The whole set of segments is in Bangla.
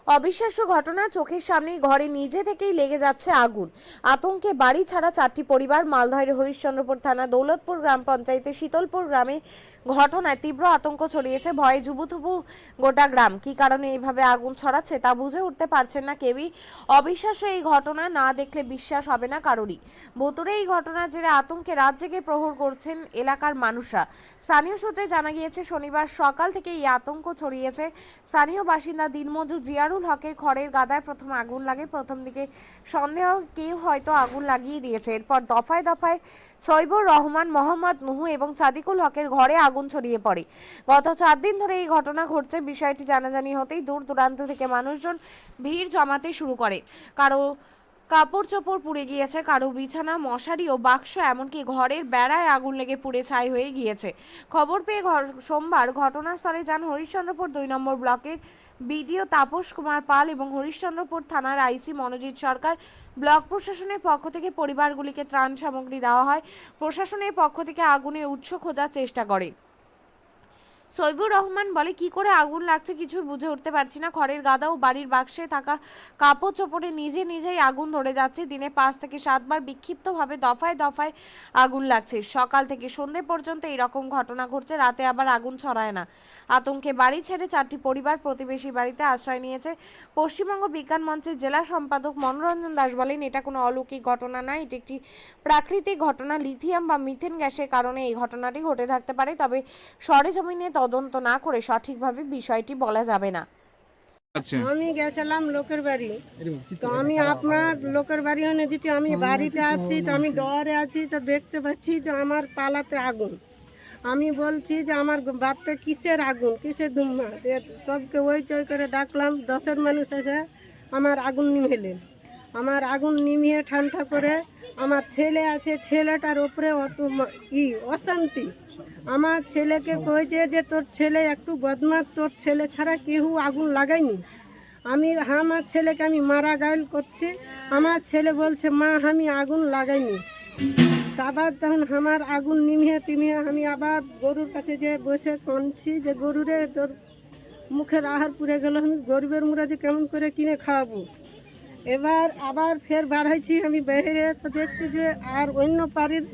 অবিশ্বাস্য ঘটনা, চোখের সামনেই ঘরে নিজে থেকেই লেগে যাচ্ছে আগুন। আতঙ্কে বাড়ি ছাড়া 4টি পরিবার। মালদহের হরিশ্চন্দ্রপুর থানা দৌলতপুর গ্রাম পঞ্চায়েতের শীতলপুর গ্রামে ঘটনায় তীব্র আতঙ্ক ছড়িয়েছে। ভয়ে জুবুথুবু গোটা গ্রাম। কি কারণে এইভাবে আগুন ছড়াচ্ছে তা বুঝে উঠতে পারছেন না কেউই। অবিশ্বাস্য এই ঘটনা, না দেখলে বিশ্বাস হবে না কারোরই। ভুতুড়ে এই ঘটনার জেরে আতঙ্কে রাত জেগে প্রহর করছেন এলাকার মানুষরা। স্থানীয় সূত্রে জানা গিয়েছে, শনিবার সকাল থেকে এই আতঙ্ক ছড়িয়েছে। স্থানীয় বাসিন্দা দিনমজুর জিয়ারুল হকের খড়ের গাদায় প্রথম আগুন লাগে। প্রথম দিকে সন্দেহ কেউ হয়তো আগুন লাগিয়ে দিয়েছে। এরপর দফায় দফায় সৈবুর রহমান, মোহাম্মদ নুহু এবং সাদিকুল হকের ঘরে আগুন ছড়িয়ে পড়ে। গত 4 দিন ধরে এই ঘটনা ঘটছে। বিষয়টি জানাজানি হতেই দূর দূরান্ত থেকে মানুষজন ভিড় জমাতে শুরু করে। কারো কাপড় চোপড় পুড়ে গিয়েছে, কারো বিছানা, মশারি ও বাক্স, এমনকি ঘরের বেড়ায় আগুন লেগে পুড়ে ছাই হয়ে গিয়েছে। খবর পেয়ে সোমবার ঘটনাস্থলে যান হরিশ্চন্দ্রপুর 2 নম্বর ব্লকের বিডিও তাপস কুমার পাল এবং হরিশ্চন্দ্রপুর থানার আইসি মনোজিৎ সরকার। ব্লক প্রশাসনের পক্ষ থেকে পরিবারগুলিকে ত্রাণ সামগ্রী দেওয়া হয়। প্রশাসনের পক্ষ থেকে আগুনের উৎস খোঁজার চেষ্টা করে। সৈবুর রহমান বলে, কি করে আগুন লাগছে কিছু বুঝে উঠতে পারছি না। খড়ের গাদা ও বাড়ির বাক্সে থাকা কাপড় চোপড়ে নিজেই আগুন ধরে যাচ্ছে। দিনে 5 থেকে 7 বার বিক্ষিপ্তভাবে দফায় দফায় আগুন লাগছে। সকাল থেকে সন্ধে পর্যন্ত এরকম ঘটনা ঘটছে। রাতে আবার আগুন ছড়ায় না। আতঙ্কে বাড়ি ছেড়ে 4টি পরিবার প্রতিবেশী বাড়িতে আশ্রয় নিয়েছে। পশ্চিমবঙ্গ বিজ্ঞান মঞ্চের জেলা সম্পাদক মনোরঞ্জন দাস বলেন, এটা কোনো অলৌকিক ঘটনা নয়, এটি একটি প্রাকৃতিক ঘটনা। লিথিয়াম বা মিথেন গ্যাসের কারণে এই ঘটনাটি ঘটে থাকতে পারে। তবে সরেজমিনে তদন্ত না করে সঠিকভাবে বিষয়টি বলা যাবে না। আমি গেছিলাম লোকের বাড়ি, তো আমি আপনার লোকের বাড়ি হয়ে যেটি আমি বাড়িতে আসছি, তো আমি ডরে আছি, তো দেখতে পাচ্ছি যে আমার পালাতে আগুন। আমি বলছি যে আমার বাড়িতে কিসের আগুন, কিসের ধুমা। সবকে ওই চই করে ডাকলাম। 10 মানুষ এসে আমার আগুন নিভেলেন। আমার আগুন নিমিয়ে ঠান্ডা করে, আমার ছেলে আছে, ছেলেটার উপরে অশান্তি। আমার ছেলেকে কয়েছে যে তোর ছেলে একটু বদমাশ, তোর ছেলে ছাড়া কেউ আগুন লাগায়নি। আমার ছেলেকে আমি মারা গাইল করছি। আমার ছেলে বলছে, মা আমি আগুন লাগাইনি। আবার তখন আমার আগুন নিমিয়ে আমি আবার গরুর কাছে যে বসে কাঁদছি যে গরুরে তোর মুখের আহার পুড়ে গেল, আমি গরিবের মুড়া যে কেমন করে কিনে খাওয়াবো। এবার আবার ফের বার হয়েছি আমি বাইরে, তো দেখছি যে আর অন্য বাড়ির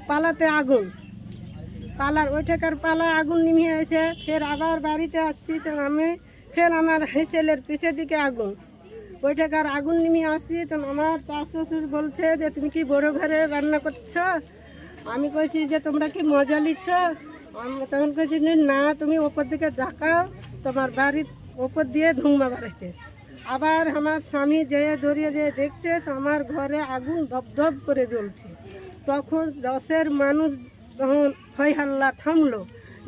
পালাতে আগুন, পালার ওইটাকার পালা আগুন নিমিয়ে এসে ফের আবার বাড়িতে আসছি। তো আমি ফের আমার হেঁসেলের পিছের দিকে আগুন, ওইটাকার আগুন নিমিয়ে আসছি। তো আমার শাশুড়ি শ্বশুর বলছে যে তুমি কি বড় ঘরে রান্না করছো। আমি কইছি যে তোমরা কি মজা নিচ্ছ। আমি তখন কইছি না, তুমি ওপর দিকে দেখাও, তোমার বাড়ির ওপর দিয়ে ধুমা বাড়াইছে। আবার আমার স্বামী যেয়ে দৌড়িয়ে যেয়ে দেখছে, তো আমার ঘরে আগুন ধপধপ করে জ্বলছে। তখন 10 মানুষ তখন হই হাল্লা থামলো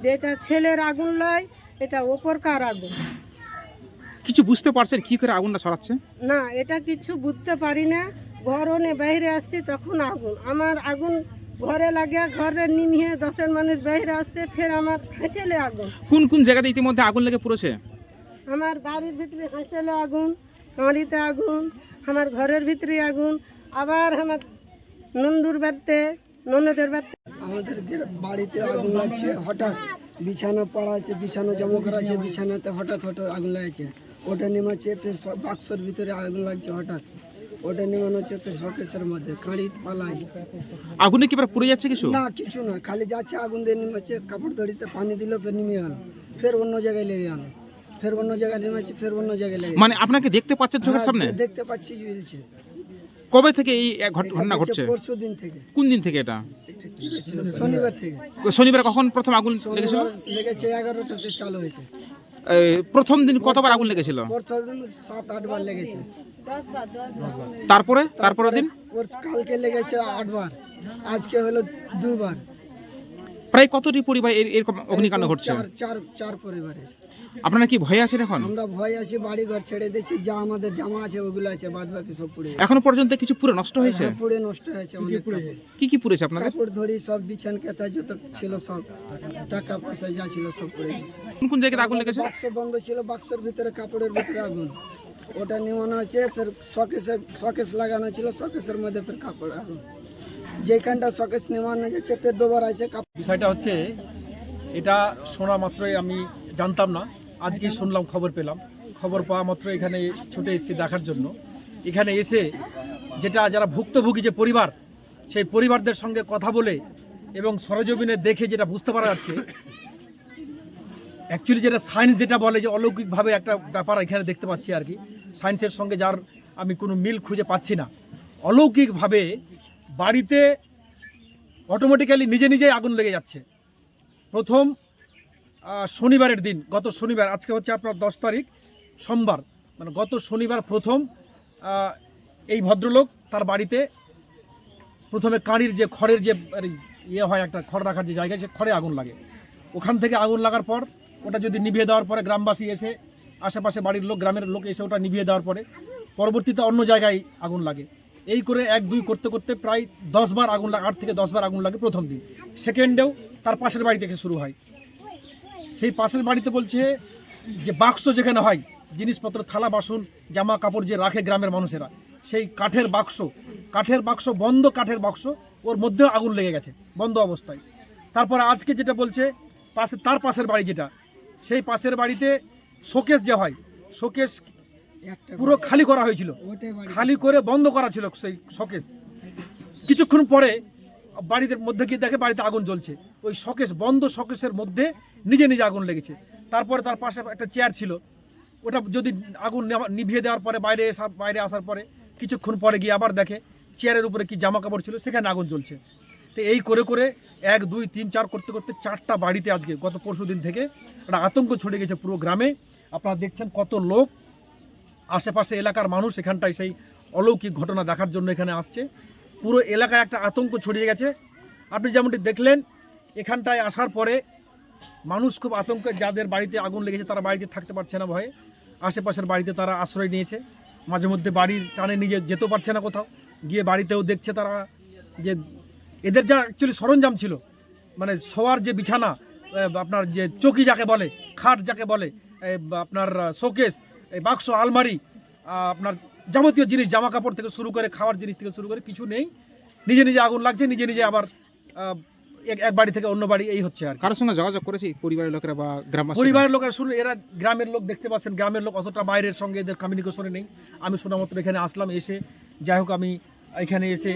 যে এটা ছেলের আগুন লয়, এটা ওপরকার আগুন। কিছু বুঝতে পারছেন কি করে আগুনটা ছড়াচ্ছে? না, এটা কিছু বুঝতে পারি না। ঘরনে বাইরে আসছি তখন আগুন, আমার আগুন ঘরে লাগে, ঘরে নিমিয়ে 10 মানুষ বাইরে আসছে, ফের আমার হাঁসেলে আগুন। কোন কোন জায়গাতে ইতিমধ্যে আগুন লেগে পুড়েছে? আমার বাড়ির ভিতরে হাঁসেলে আগুন, কাঁড়িতে আগুন, আমার ঘরের ভিতরে আগুন, আবার আমার নন্দুর বাড়িতে, ননদের বাড়িতে। আমাদের বাড়িতে আগুন লাগছে। হঠাৎ বিছানা পড়া আছে, বিছানা জমা করা আছে, বিছানাতে হঠাৎ আগুন লাগছে। ওটা নেমাচ্ছে, ফের বাক্সর ভিতরে আগুন লাগছে হঠাৎ। ওটা নেমানো হচ্ছে, ফের শোকেসের মধ্যে কাঁড়ি পালাই। আগুনে কি পুড়ে যাচ্ছে কিছু? না, কিছু না, খালি যাচ্ছে আগুন দিয়ে নেমাচ্ছে। কাপড় দড়িতে পানি দিল, ফের নেমে গেল, ফের অন্য জায়গায় লেগে গেল, ফের অন্য জায়গায় নেমাচ্ছে, ফের অন্য জায়গায় লেগে। মানে আপনাকে দেখতে পাচ্ছেন চোখের সামনে? দেখতে পাচ্ছি, জ্বলছে। কবে থেকে এই ঘটনা ঘটছে? পরশু দিন থেকে। কোন দিন থেকে এটা? শনিবার থেকে। শনিবার কখন প্রথম আগুন লেগেছিল? লেগেছে 11টাতে চালু হয়েছে। প্রথম দিন কতবার আগুন লেগেছিল? প্রথম দিন 7-8 বার লেগেছে। তারপরে দিন কালকে লেগেছে 8 বার, আজকে হলো 2 বার। প্রায় কতটি পরিবার এরকম অগ্নিকাণ্ড ঘটছে? চার পরিবারে। আপনারা কি ভয় আছেন এখন? আমরা ভয় আছি, বাড়ি ঘর ছেড়ে দিয়েছি, যা আমাদের জামা আছে ওগুলো আছে, বাদ বাকি সব পুড়ে। এখনো পর্যন্ত কিছু পুরো নষ্ট হয়েছে? পুড়ে নষ্ট হয়েছে। কি কি পুড়েছে আপনাদের? কাপড় ধরি সব, বিছান কেতা যত ছিল সব, টাকা পয়সা যা ছিল সব পুড়ে গেছে। কোন কোন জায়গায় আগুন লেগেছে? বাক্স বন্ধ ছিল, বাক্সের ভিতরে কাপড়ের ভিতরে আগুন, ওটা নেওয়ানো হয়েছে। ফের শোকেস লাগানো ছিল, শোকেসের মধ্যে ফের কাপড় আগুন। যেখানটা শোকেস নেওয়ানো যাচ্ছে, ফের 2 বার আছে। বিষয়টা হচ্ছে, এটা শোনা মাত্রই আমি জানতাম না আজকে শুনলাম, খবর পেলাম। খবর পাওয়া মাত্র এখানে ছুটে এসেছি দেখার জন্য। এখানে এসে যারা ভুক্তভোগী যে পরিবার, সেই পরিবারদের সঙ্গে কথা বলে এবং সরজমিনে দেখে যেটা বুঝতে পারা যাচ্ছে, অ্যাকচুয়ালি যেটা সায়েন্স যেটা বলে যে অলৌকিকভাবে একটা ব্যাপার এখানে দেখতে পাচ্ছি আর কি। সায়েন্সের সঙ্গে যার আমি কোনো মিল খুঁজে পাচ্ছি না। অলৌকিকভাবে বাড়িতে অটোমেটিক্যালি নিজে নিজেই আগুন লেগে যাচ্ছে। প্রথম শনিবারের দিন, গত শনিবার, আজকে হচ্ছে আপনার 10 তারিখ সোমবার, মানে গত শনিবার প্রথম এই ভদ্রলোক তার বাড়িতে প্রথমে কাঁড়ির যে খড়ের যে হয়, একটা খড় রাখার যে জায়গায়, সে খড়ে আগুন লাগে। ওখান থেকে আগুন লাগার পর ওটা যদি নিভিয়ে দেওয়ার পরে গ্রামবাসী এসে, আশেপাশে বাড়ির লোক, গ্রামের লোক এসে ওটা নিভিয়ে দেওয়ার পরে পরবর্তীতে অন্য জায়গায় আগুন লাগে। এই করে 1-2 করতে করতে প্রায় 10 বার আগুন লাগে, 8 থেকে 10 বার আগুন লাগে প্রথম দিন। সেকেন্ডেও তার পাশের বাড়ি থেকে শুরু হয়। সেই পাশের বাড়িতে বলছে যে বাক্স যেখানে হয়, জিনিসপত্র, থালা বাসন, জামা কাপড় যে রাখে গ্রামের মানুষেরা, সেই কাঠের বাক্স, বন্ধ কাঠের বাক্স, ওর মধ্যেও আগুন লেগে গেছে বন্ধ অবস্থায়। তারপরে আজকে যেটা বলছে তার পাশের বাড়ি যেটা, সেই পাশের বাড়িতে শোকেস যে হয়, শোকেস পুরো খালি করা হয়েছিল, খালি করে বন্ধ করা ছিল সেই শোকেস। কিছুক্ষণ পরে বাড়িতে মধ্যে গিয়ে দেখে বাড়িতে আগুন জ্বলছে। ওই শোকেস, বন্ধ শোকেসের মধ্যে নিজে নিজে আগুন লেগেছে। তারপরে তার পাশে একটা চেয়ার ছিল, ওটা যদি আগুন নিভিয়ে দেওয়ার পরে বাইরে আসার পরে কিছুক্ষণ পরে গিয়ে আবার দেখে চেয়ারের উপরে কি জামা কাপড় ছিল, সেখানে আগুন জ্বলছে। তো এই করে করে 1, 2, 3, 4 করতে করতে 4টা বাড়িতে আজকে গত পরশু দিন থেকে একটা আতঙ্ক ছড়িয়ে গেছে পুরো গ্রামে। আপনারা দেখছেন কত লোক, আশেপাশে এলাকার মানুষ এখানটায় সেই অলৌকিক ঘটনা দেখার জন্য এখানে আসছে। পুরো এলাকায় একটা আতঙ্ক ছড়িয়ে গেছে। আপনি যেমনটি দেখলেন, এখানটায় আসার পরে মানুষ খুব আতঙ্কে, যাদের বাড়িতে আগুন লেগেছে তারা বাড়িতে থাকতে পারছে না ভয়ে, আশেপাশের বাড়িতে তারা আশ্রয় নিয়েছে। মাঝে মধ্যে বাড়ির টানে নিজে যেতে পারছে না কোথাও, গিয়ে বাড়িতেও দেখছে তারা যে এদের যা অ্যাকচুয়ালি সরঞ্জাম ছিল, মানে শোয়ার যে বিছানা, আপনার যে চৌকি যাকে বলে, খাট যাকে বলে, আপনার শোকেস, বাক্স, আলমারি, আপনার যাবতীয় জিনিস, জামা কাপড় থেকে শুরু করে খাওয়ার জিনিস থেকে শুরু করে কিছু নেই। নিজে নিজে আগুন লাগছে, নিজে নিজে আবার এক বাড়ি থেকে অন্য বাড়ি, এই হচ্ছে আর। কারোর সঙ্গে যোগাযোগ করেছি পরিবারের লোকেরা বা গ্রামবাসী? পরিবারের লোকেরা শুনে, এরা গ্রামের লোক, দেখতে পাচ্ছেন গ্রামের লোক অতটা বাইরের সঙ্গে এদের কমিউনিকেশনে নেই। আমি শোনামাত্র এখানে আসলাম, এসে যাই হোক আমি এখানে এসে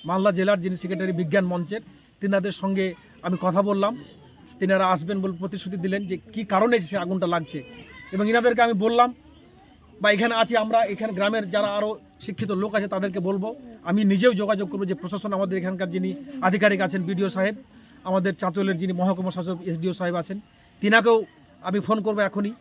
মালদা জেলার যিনি সেক্রেটারি বিজ্ঞান মঞ্চের, তিনাদের সঙ্গে আমি কথা বললাম। তিনারা আসবেন বলে প্রতিশ্রুতি দিলেন যে কী কারণে সে আগুনটা লাগছে, এবং ইনাদেরকে আমি বললাম, বা এখানে আছি আমরা, এখানে গ্রামের যারা আরও শিক্ষিত লোক আছে তাদেরকে বলবো, আমি নিজেও যোগাযোগ করবো যে প্রশাসন, আমাদের এখানকার যিনি আধিকারিক আছেন, বিডিও সাহেব, আমাদের চাঁচলের যিনি মহকুমা শাসক এসডিও সাহেব আছেন, তিনাকেও আমি ফোন করবো এখনই।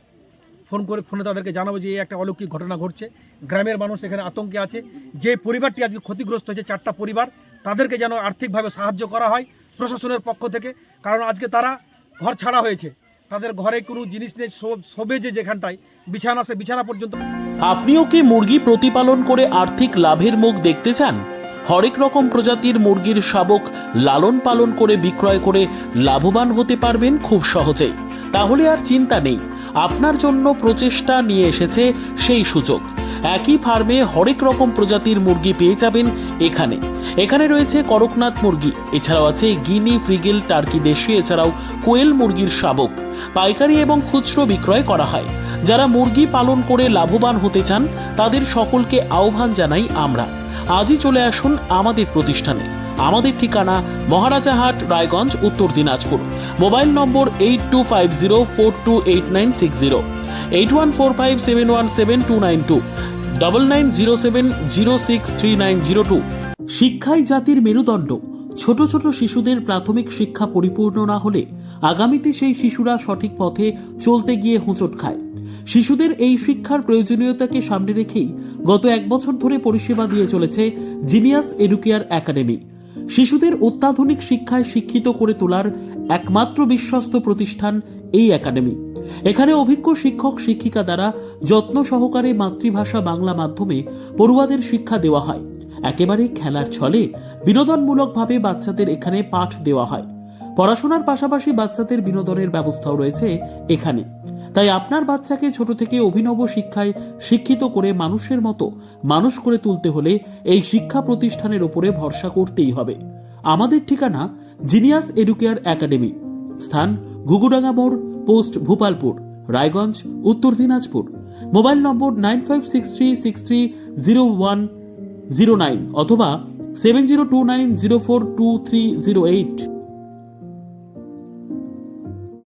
ফোনে তাদেরকে জানাবো যে এই একটা অলৌকিক ঘটনা ঘটছে, গ্রামের মানুষ এখানে আতঙ্কে আছে। যে পরিবারটি আজকে ক্ষতিগ্রস্ত হয়েছে, 4টা পরিবার, তাদেরকে যেন আর্থিকভাবে সাহায্য করা হয় প্রশাসনের পক্ষ থেকে, কারণ আজকে তারা ঘর ছাড়া হয়েছে, তাদের ঘরে কোনো জিনিস নেই, শোবে যেখানটায় বিছানা, সে বিছানা পর্যন্ত। আপনিও কি মুরগি প্রতিপালন করে আর্থিক লাভের মুখ দেখতে চান? হরেক রকম প্রজাতির মুরগির শাবক লালন পালন করে বিক্রয় করে লাভবান হতে পারবেন খুব সহজেই। তাহলে আর চিন্তা নেই, আপনার জন্য প্রচেষ্টা নিয়ে এসেছে সেই সুযোগ। একই ফার্মে হরেক রকম প্রজাতির মুরগি পেয়ে যাবেন এখানে রয়েছে করকনাথ মুরগি, এছাড়াও আছে গিনি, ফ্রিগেল, টার্কি দেশি, এছাড়াও কোয়েল মুরগির শাবক। পাইকারি এবং খুচরো বিক্রয় করা হয়। যারা মুরগি পালন করে লাভবান হতে চান তাদের সকলকে আহ্বান জানাই আমরা। আজই চলে আসুন আমাদের প্রতিষ্ঠানে। আমাদের ঠিকানা মহারাজাহাট, রায়গঞ্জ, উত্তর দিনাজপুর। মোবাইল নম্বর 8250428960, 8145717292, 9907063902। শিক্ষাই জাতির মেরুদণ্ড। ছোট ছোট শিশুদের প্রাথমিক শিক্ষা পরিপূর্ণ না হলে আগামীতে সেই শিশুরা সঠিক পথে চলতে গিয়ে হোঁচট খায়। শিশুদের এই শিক্ষার প্রয়োজনীয়তাকে সামনে রেখেই গত 1 বছর ধরে পরিষেবা দিয়ে চলেছে জিনিয়াস এডুকেয়ার একাডেমি। শিশুদের অত্যাধুনিক শিক্ষায় শিক্ষিত করে তোলার একমাত্র বিশ্বস্ত প্রতিষ্ঠান এই একাডেমি। এখানে অভিজ্ঞ শিক্ষক শিক্ষিকা দ্বারা যত্ন সহকারে মাতৃভাষা বাংলা মাধ্যমে পড়ুয়াদের শিক্ষা দেওয়া হয়। একেবারে খেলার ছলে বিনোদনমূলকভাবে বাচ্চাদের এখানে পাঠ দেওয়া হয়। পড়াশোনার পাশাপাশি বাচ্চাদের বিনোদনের ব্যবস্থাও রয়েছে এখানে। তাই আপনার বাচ্চাকে ছোট থেকে অভিনব শিক্ষায় শিক্ষিত করে মানুষের মতো মানুষ করে তুলতে হলে এই শিক্ষা প্রতিষ্ঠানের উপরে ভরসা করতেই হবে। আমাদের ঠিকানা জিনিয়াস এডুকেয়ার একাডেমি, স্থান ঘুঘুডাঙ্গা মোড়, পোস্ট ভূপালপুর, রায়গঞ্জ, উত্তর দিনাজপুর। মোবাইল নম্বর 9563630109 অথবা 7029042308।